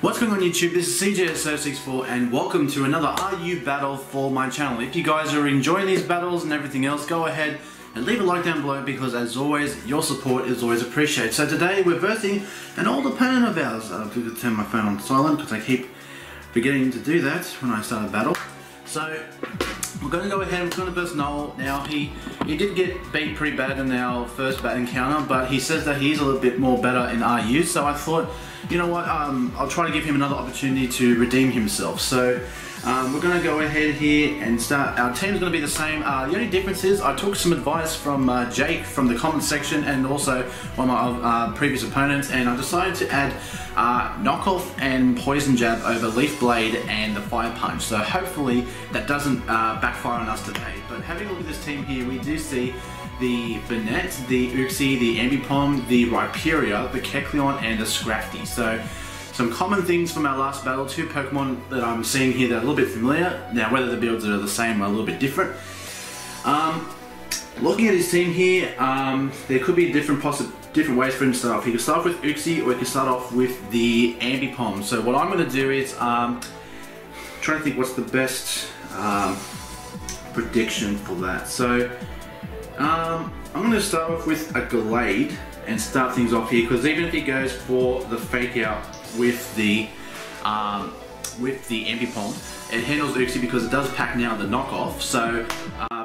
What's going on YouTube? This is cjs064 and welcome to another RU battle for my channel. If you guys are enjoying these battles and everything else, go ahead and leave a like down below because as always, your support is always appreciated. So today we're versing an old opponent of ours. I'm going to turn my phone on silent because I keep forgetting to do that when I start a battle. So we're going to go ahead and we're going to verse Noel. Now he did get beat pretty bad in our first bat encounter, but he says that he's a little bit more better in RU, so I thought, you know what, I'll try to give him another opportunity to redeem himself. So we're going to go ahead here and start. Our team's going to be the same. The only difference is I took some advice from Jake from the comment section and also one of my previous opponents, and I decided to add knockoff and poison jab over leaf blade and the fire punch. So hopefully that doesn't backfire on us today. But having a look at this team here, we do see the Bennett, the Uxie, the Ambipom, the Rhyperior, the Kecleon, and the Scrafty. So some common things from our last battle, two Pokemon that I'm seeing here that are a little bit familiar. Now whether the builds are the same or a little bit different. Looking at his team here, there could be different ways for him to start off. He could start off with Uxie or he could start off with the Ambipom. So what I'm going to do is trying to think what's the best prediction for that. So I'm going to start off with a Glade and start things off here, because even if he goes for the fake out with the Ambipom, it handles Uxie because it does pack now the knockoff. So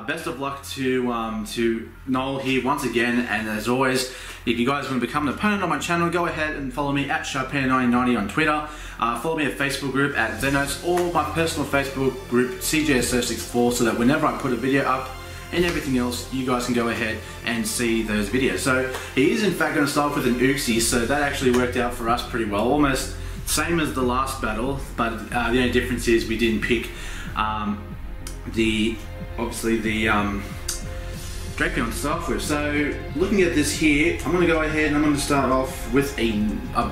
best of luck to Noel here once again, and as always, if you guys want to become an opponent on my channel, go ahead and follow me at Sharpino1990 on Twitter. Follow me at Facebook group at Zenos, or my personal Facebook group cjs064, so that whenever I put a video up and everything else, you guys can go ahead and see those videos. So he is in fact going to start with an Uxie, so that actually worked out for us pretty well, almost same as the last battle, but the only difference is we didn't pick obviously the Drapion to start with. So looking at this here, I'm going to go ahead and I'm going to start off with a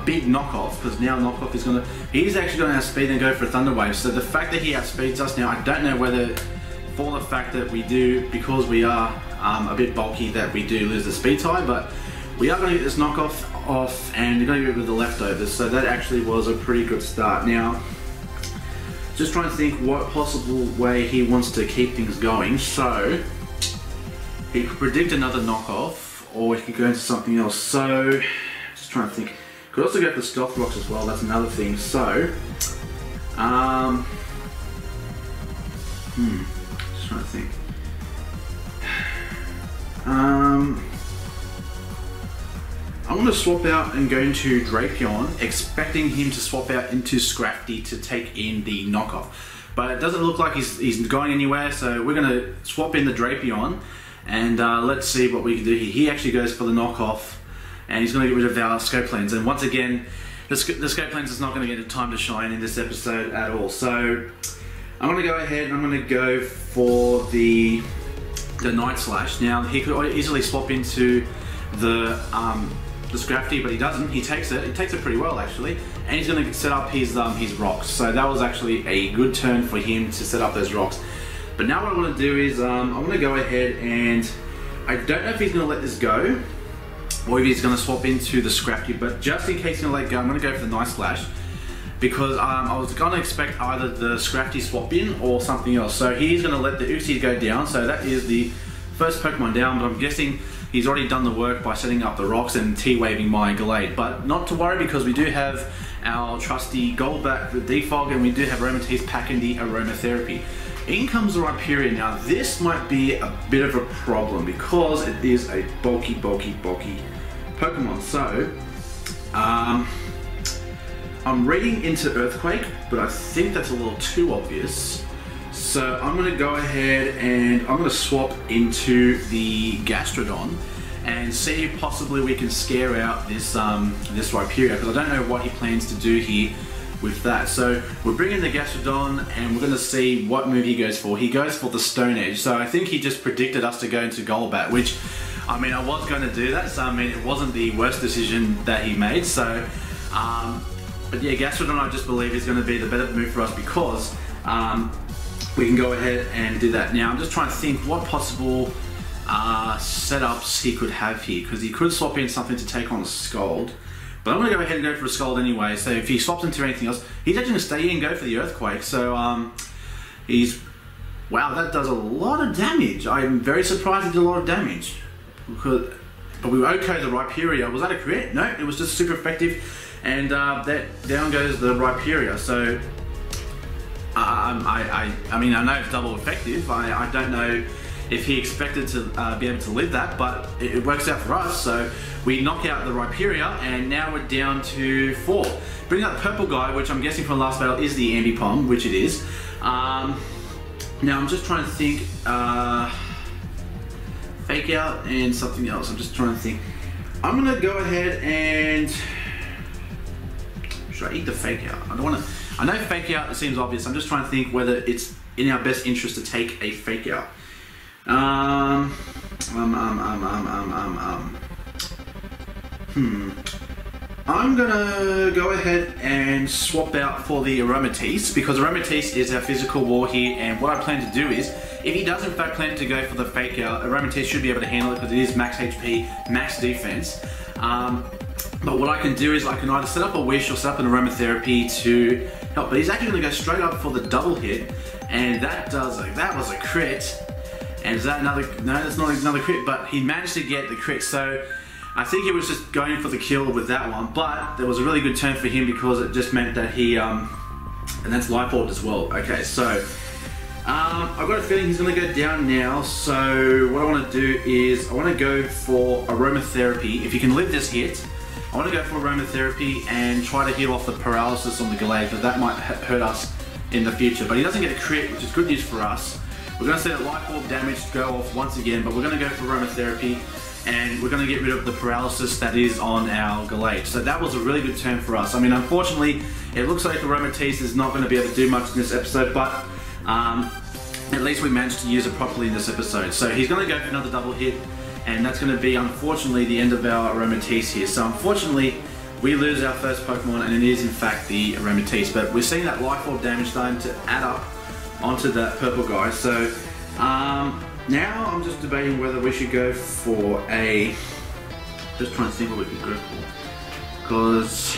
big knockoff, because now knockoff is going to, he's actually going to outspeed and go for a Thunder Wave. So the fact that he outspeeds us now, I don't know whether for the fact that we do, because we are a bit bulky, that we do lose the speed tie, but we are going to get this knockoff off and we're going to get rid of the leftovers. So that actually was a pretty good start. Now just trying to think what possible way he wants to keep things going. So he could predict another knockoff, or he could go into something else. So just trying to think, could also go for Stealth Rocks as well, that's another thing. So just trying to think. I'm going to swap out and go into Drapion, expecting him to swap out into Scrafty to take in the knockoff. But it doesn't look like he's going anywhere, so we're going to swap in the Drapion and let's see what we can do here. He actually goes for the knockoff and he's going to get rid of our Scope Lens. And once again, the Scope Lens is not going to get a time to shine in this episode at all. So I'm going to go ahead and I'm going to go for the Night Slash. Now he could easily swap into the Scrafty, but he doesn't. He takes it. He takes it pretty well actually, and he's going to set up his rocks. So that was actually a good turn for him to set up those rocks. But now what I want to do is I'm going to go ahead and I don't know if he's going to let this go or if he's going to swap into the Scrafty. But just in case he's going to let go, I'm going to go for the Night Slash, because I was going to expect either the Scrafty swap in or something else. So he's going to let the Uxie go down. So that is the first Pokemon down, but I'm guessing he's already done the work by setting up the rocks and T-waving my Glade. But not to worry, because we do have our trusty Golbat with Defog, and we do have Aromatisse packing the Aromatherapy. In comes the Rhyperior. Now this might be a bit of a problem because it is a bulky Pokemon. So I'm reading into Earthquake, but I think that's a little too obvious. So I'm going to go ahead and I'm going to swap into the Gastrodon and see if possibly we can scare out this this Rhyperior, because I don't know what he plans to do here with that. So we're bringing the Gastrodon and we're going to see what move he goes for. He goes for the Stone Edge. So I think he just predicted us to go into Golbat, which I mean I was going to do that. So I mean it wasn't the worst decision that he made. So but yeah, Gastrodon I just believe is going to be the better move for us, because we can go ahead and do that. Now I'm just trying to think what possible setups he could have here, because he could swap in something to take on a Scald, But I'm going to go ahead and go for a Scald anyway, so if he swaps into anything else, he's actually going to stay in and go for the Earthquake. So wow, that does a lot of damage. I'm very surprised he did a lot of damage. But we were okay the Rhyperior. Was that a crit? No, it was just super effective. And that down goes the Rhyperior. So I mean, I know it's double effective. I don't know if he expected to be able to live that, but it works out for us. So we knock out the Rhyperior, and now we're down to 4. Bring out the purple guy, which I'm guessing from the last battle is the Ambipom, which it is. Now I'm just trying to think, Fake Out and something else. I'm just trying to think. I'm gonna go ahead and, should I eat the Fake Out? I don't wanna, I know Fake Out, it seems obvious. I'm just trying to think whether it's in our best interest to take a Fake Out. I'm gonna go ahead and swap out for the Aromatisse, because Aromatisse is our physical war here, and what I plan to do is, if he does in fact plan to go for the Fake Out, Aromatisse should be able to handle it because it is max HP, max defense. But what I can do is I can either set up a Wish or set up an Aromatherapy to help, but he's actually gonna go straight up for the double hit, and that was a crit. And is that another, no, that's not another crit, but he managed to get the crit. So I think he was just going for the kill with that one, but there was a really good turn for him because it just meant that he, and that's Life Orb as well. Okay, so I've got a feeling he's gonna go down now. So what I wanna do is, I wanna go for Aromatherapy. If you can live this hit, I wanna go for Aromatherapy and try to heal off the paralysis on the Gallade, because that might hurt us in the future. But he doesn't get a crit, which is good news for us. We're going to see that Life Orb damage go off once again, but we're going to go for Aromatherapy, and we're going to get rid of the paralysis that is on our Gallade. So that was a really good turn for us. I mean, unfortunately, it looks like Aromatisse is not going to be able to do much in this episode, but at least we managed to use it properly in this episode. So he's going to go for another double hit, and that's going to be, unfortunately, the end of our Aromatisse here. So unfortunately, we lose our first Pokemon, and it is in fact the Aromatisse, but we're seeing that Life Orb damage starting to add up onto that purple guy. So now I'm just debating whether we should go for a, just trying to think what we could go for, because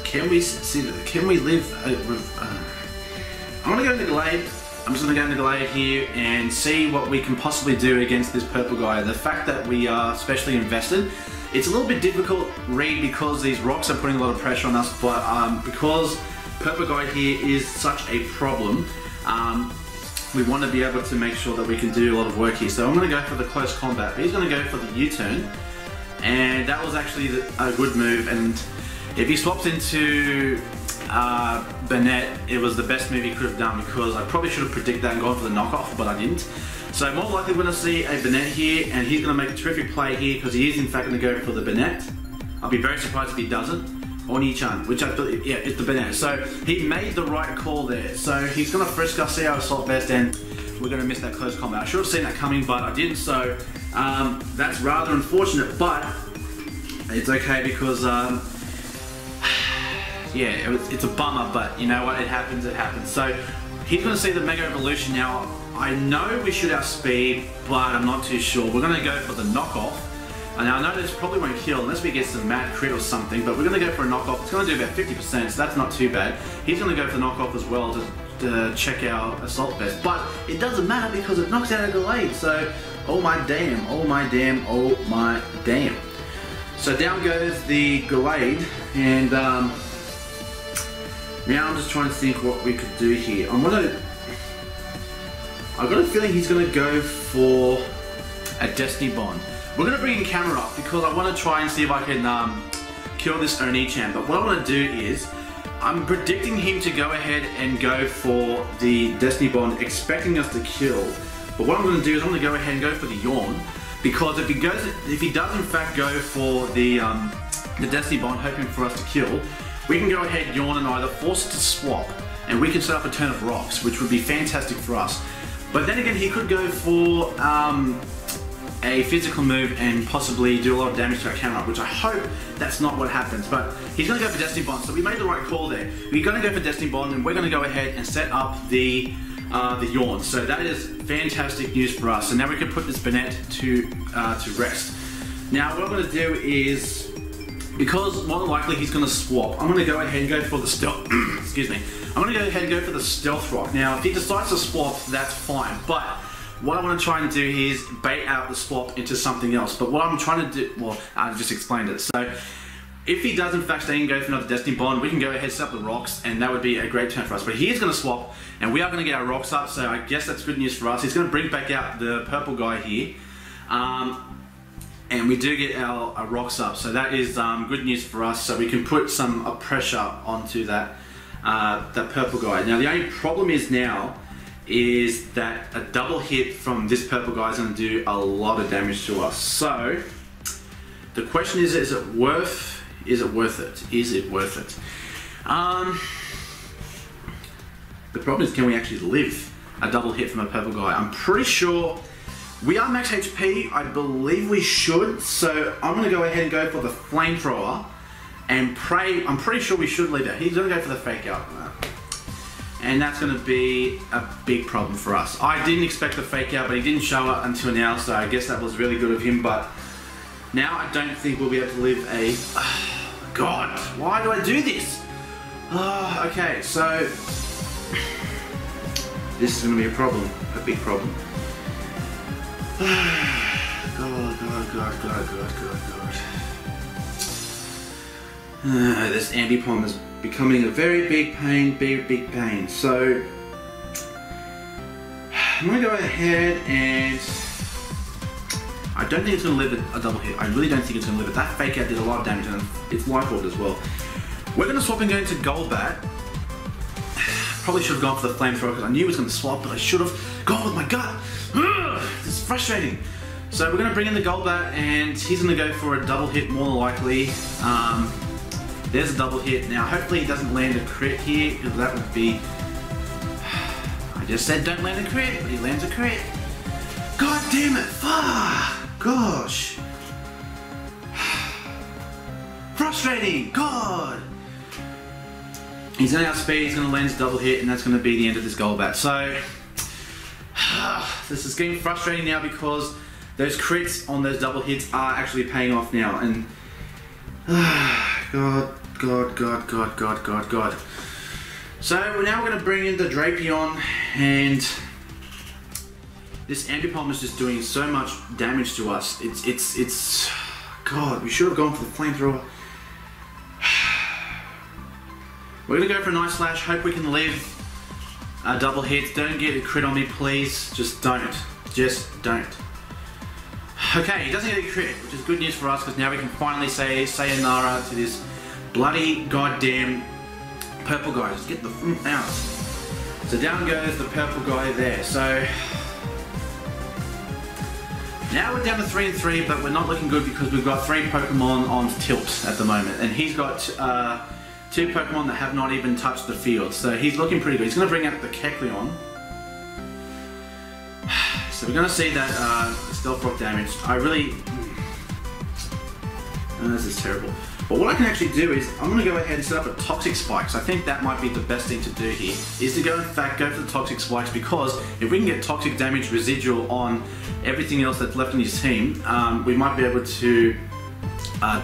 can we see, can we live I'm gonna go to the Gallade. I'm just going to go into Gallade here and see what we can possibly do against this purple guy. The fact that we are specially invested, it's a little bit difficult read because these rocks are putting a lot of pressure on us, but because purple guy here is such a problem, we want to be able to make sure that we can do a lot of work here. So I'm going to go for the close combat. He's going to go for the U-turn, and that was actually a good move. And if he swaps into Burnett, it was the best move he could have done, because I probably should have predicted that and gone for the knockoff, but I didn't. So more likely we're going to see a Burnett here, and he's going to make a terrific play here because he is in fact going to go for the Burnett. I'll be very surprised if he doesn't. Or Nichan, which I believe, yeah, it's the Burnett. So he made the right call there. So he's going to Frisk us, see our Assault Vest, and we're going to miss that close combat. I should have seen that coming, but I didn't, so that's rather unfortunate, but it's okay because yeah, it's a bummer, but you know what, it happens, it happens. So he's going to see the Mega Evolution now. I know we should outspeed, but I'm not too sure. We're going to go for the knockoff. And now I know this probably won't kill unless we get some mad crit or something, but we're going to go for a knockoff. It's going to do about 50%, so that's not too bad. He's going to go for the knockoff as well to check our Assault Vest, but it doesn't matter because it knocks out a Gallade. So, oh my damn, oh my damn, oh my damn. So down goes the Gallade, and now I'm just trying to think what we could do here. I've got a feeling he's going to go for a Destiny Bond. We're going to bring in camera up because I want to try and see if I can kill this Onichan. But what I want to do is, I'm predicting him to go ahead and go for the Destiny Bond, expecting us to kill. But what I'm going to do is I'm going to go ahead and go for the Yawn, because if he does in fact go for the Destiny Bond, hoping for us to kill, we can go ahead, Yawn, and either force it to swap, and we can set up a turn of rocks, which would be fantastic for us. But then again, he could go for a physical move and possibly do a lot of damage to our camera, which I hope that's not what happens. But he's going to go for Destiny Bond, so we made the right call there. We're going to go for Destiny Bond, and we're going to go ahead and set up the yawn. So that is fantastic news for us. So now we can put this Bennett to rest. Now what I'm going to do is, because more than likely he's going to swap, I'm going to go ahead and go for the stealth. Excuse me. I'm going to go ahead and go for the stealth rock. Now if he decides to swap, that's fine. But what I want to try and do is bait out the swap into something else. But what I'm trying to do, well, I just explained it. So if he does in fact stay and go for another Destiny Bond, we can go ahead and set up the rocks, and that would be a great turn for us. But he is going to swap, and we are going to get our rocks up, so I guess that's good news for us. He's going to bring back out the purple guy here. And we do get our rocks up, so that is good news for us, so we can put some pressure onto that purple guy. Now the only problem is now is that a double hit from this purple guy is going to do a lot of damage to us. So the question is it worth it? Is it worth it? The problem is, can we actually live a double hit from a purple guy? I'm pretty sure we are max HP. I believe we should. So I'm going to go ahead and go for the flamethrower and pray. I'm pretty sure we should leave it. He's going to go for the fake out. And that's going to be a big problem for us. I didn't expect the fake out, but he didn't show up until now, so I guess that was really good of him. But now I don't think we'll be able to live a... God, why do I do this? Okay, so this is going to be a problem, a big problem. God. This Ambipom is becoming a very big pain, So I'm going to go ahead and... I don't think it's going to live a double hit. I really don't think it's going to live it. That fake out did a lot of damage, and it's life orb as well. We're going to swap and go into Golbat. Probably should have gone for the flamethrower because I knew he was going to swap, but I should have gone with my gut. This is frustrating. So we're going to bring in the Golbat, and he's going to go for a double hit more than likely. There's a double hit. Now hopefully he doesn't land a crit here, because that would be... I just said don't land a crit, but he lands a crit. God damn it! Fuck! Gosh! Frustrating! God! He's going to outspeed, he's going to land his double hit, and that's going to be the end of this Golbat. So, this is getting frustrating now because those crits on those double hits are actually paying off now. And, God. So, now we're going to bring in the Drapion, and this Ambipom is just doing so much damage to us. It's God, we should have gone for the flamethrower. We're gonna go for a nice slash, hope we can live a double hit. Don't get a crit on me, please. Just don't. Okay, he doesn't get a crit, which is good news for us, because now we can finally say sayonara to this bloody goddamn purple guy. Just get the fruit out. So down goes the purple guy there. So now we're down to 3 and 3, but we're not looking good because we've got 3 Pokemon on tilt at the moment, and he's got 2 Pokemon that have not even touched the field, so he's looking pretty good. He's going to bring out the Kecleon. So we're going to see that Stealth Rock damage. This is terrible. But what I can actually do is, I'm going to go ahead and set up a Toxic Spikes. I think that might be the best thing to do here, is to go for the Toxic Spikes, because if we can get toxic damage residual on everything else that's left on his team, we might be able to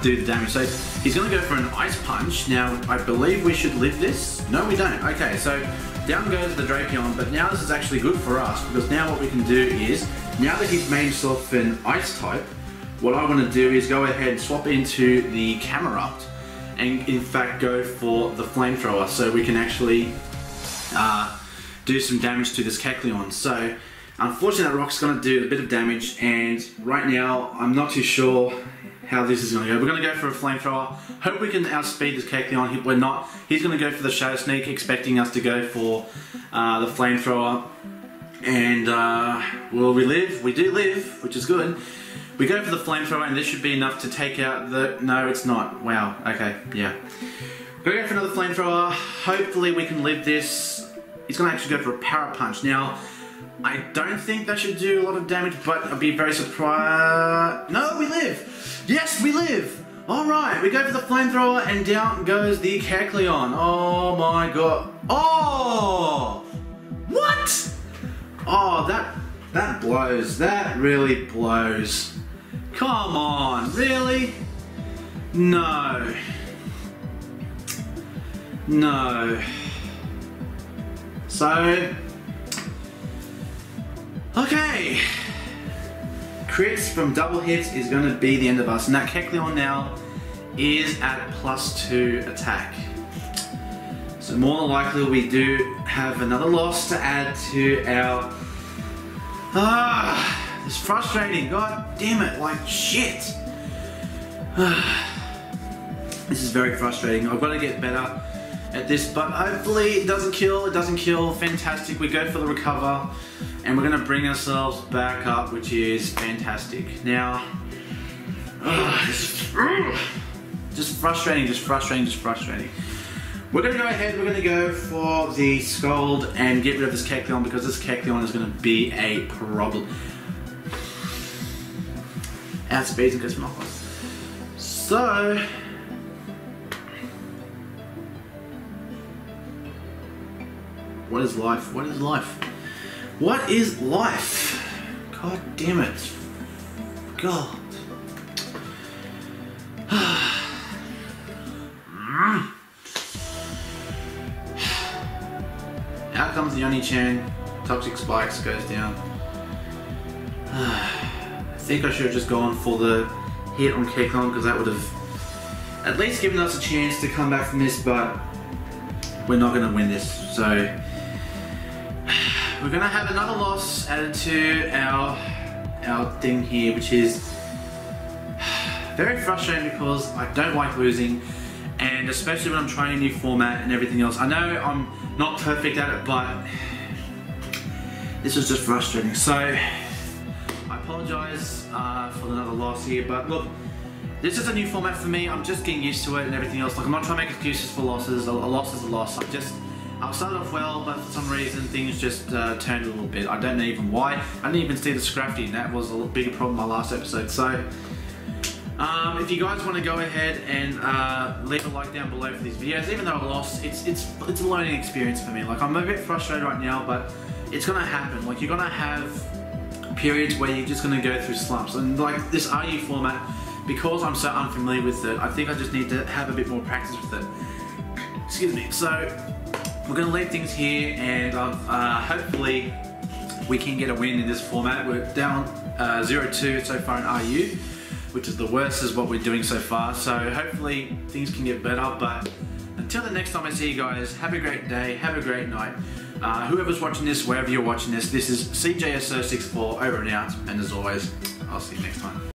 do the damage. So he's going to go for an Ice Punch. Now, I believe we should live this. No, we don't. Okay, so down goes the Drapion, but now this is actually good for us, because now what we can do is, now that he's made himself an Ice type, what I want to do is go ahead and swap into the Camerupt and in fact go for the Flamethrower, so we can actually do some damage to this Kecleon. So unfortunately that rock's going to do a bit of damage, and right now I'm not too sure how this is going to go. We're going to go for a Flamethrower. Hope we can outspeed this Kecleon. We're not. He's going to go for the Shadow Sneak, expecting us to go for the Flamethrower. And will we live? We do live, which is good. We go for the Flamethrower, and this should be enough to take out the... No, it's not. Wow. Okay, yeah. We're going to go for another Flamethrower. Hopefully we can live this. He's going to actually go for a Power Punch. Now, I don't think that should do a lot of damage, but I'd be very surprised. No, we live! Yes, we live! Alright, we go for the flamethrower and down goes the Kecleon. Oh my god. Oh! What? Oh, that blows. That really blows. Come on, really? No. No. So, okay. Crits from double hits is going to be the end of us. And that Kecleon now is at +2 attack. So more than likely we do have another loss to add to our... it's frustrating. God damn it, like shit. This is very frustrating. I've got to get better at this, but hopefully it doesn't kill. It doesn't kill. Fantastic. We go for the recover, and we're going to bring ourselves back up, which is fantastic. Now, just frustrating, just frustrating, just frustrating. We're going to go ahead, we're going to go for the Scald and get rid of this Kecleon, because this Kecleon is going to be a problem. Outspeeds and goes from off. So, what is life? What is life? What is life? God damn it. God. Out comes the Oni-chan. Toxic Spikes goes down. I think I should have just gone for the hit on Kecleon, because that would have at least given us a chance to come back from this, but we're not going to win this. So we're going to have another loss added to our thing here, which is very frustrating because I don't like losing, and especially when I'm trying a new format and everything else. I know I'm not perfect at it, but this is just frustrating. So I apologize for another loss here, but look, this is a new format for me. I'm just getting used to it and everything else. Like, I'm not trying to make excuses for losses. A loss is a loss. I started off well, but for some reason things just turned a little bit. I don't know even why. I didn't even see the Scrafty, and that was a bigger problem in my last episode. So if you guys want to go ahead and leave a like down below for these videos, even though I lost, it's a learning experience for me. Like, I'm a bit frustrated right now, but it's gonna happen. Like, you're gonna have periods where you're just gonna go through slumps, and like this RU format, because I'm so unfamiliar with it, I think I just need to have a bit more practice with it. Excuse me. So we're gonna leave things here, and hopefully we can get a win in this format. We're down 0-2 so far in RU, which is the worst is what we're doing so far. So hopefully things can get better, but until the next time I see you guys, have a great day, have a great night. Whoever's watching this, wherever you're watching this, this is cjs064 over and out, and as always, I'll see you next time.